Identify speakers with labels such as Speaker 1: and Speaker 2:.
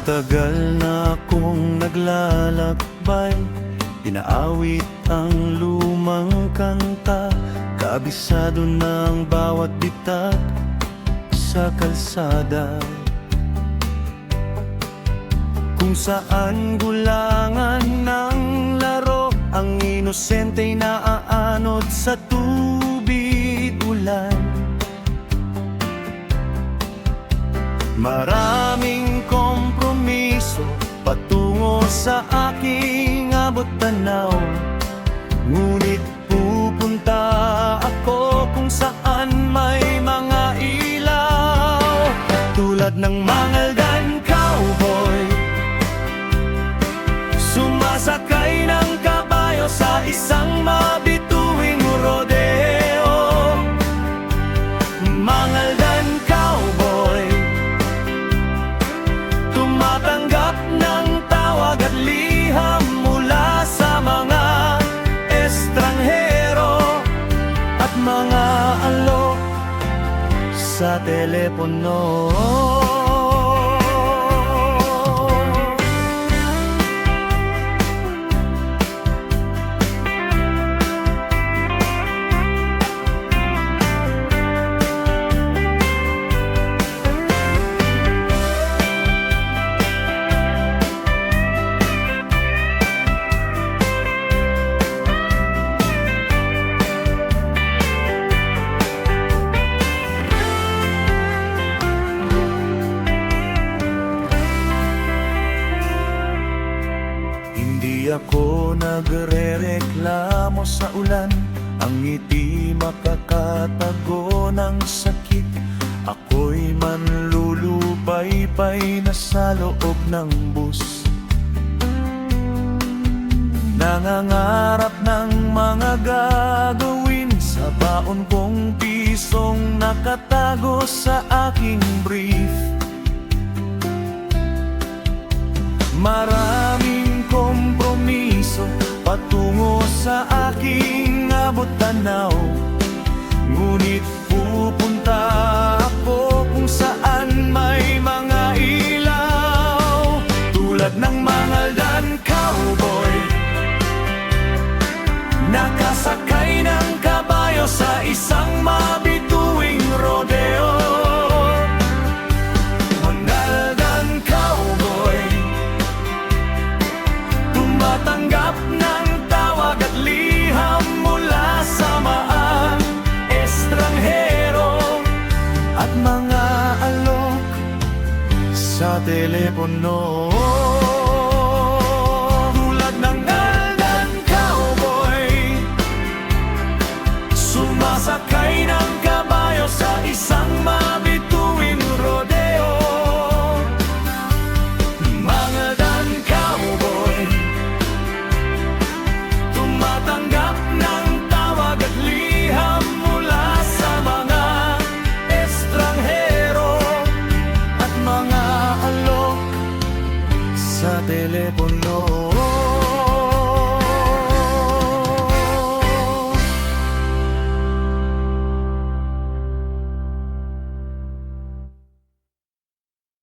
Speaker 1: Matagal na akong naglalakbay, inaawit ang lumang kanta, kabisado ng bawat bitak sa kalsada. Kung saan gulangan ng laro, ang inosenteng naaanod sa tubig ulan. Maraming kompromiso patungo sa aking abot tanaw, ngunit pupunta ako kung saan may mga ilaw. Tulad ng Mangaldan cowboy, sumasakay ng kabayo sa isang mabituing rodeo. Mangaldan cowboy, tumatanggap ng tawag at liham mula sa mga estranghero at mga alok sa telepono. Hindi ako nagrereklamo sa ulan, ang ngiti makakatago ng sakit. Ako'y manlulupaypay na sa loob ng bus, nangangarap ng mga gagawin sa baon kong pisong nakatago sa aking brief. Maraming kompromiso patungo sa aking abot tanaw, ngunit pupunta ako kung saan may mga ilaw. Tulad ng Mangaldan cowboy, nakasakay ng kabayo sa isang mabituing rodeo. Mangaldan cowboy, tumatanggap ng tawag at liham mula sa mga estranghero at mga alok sa telepono. Tulad ng Mangaldan cowboy, sumasakay ng kabayo sa isang mabituing rodeo. Mangaldan cowboy, tumatanggap ng tawag at liham mula sa mga estranghero at mga alok sa telepono.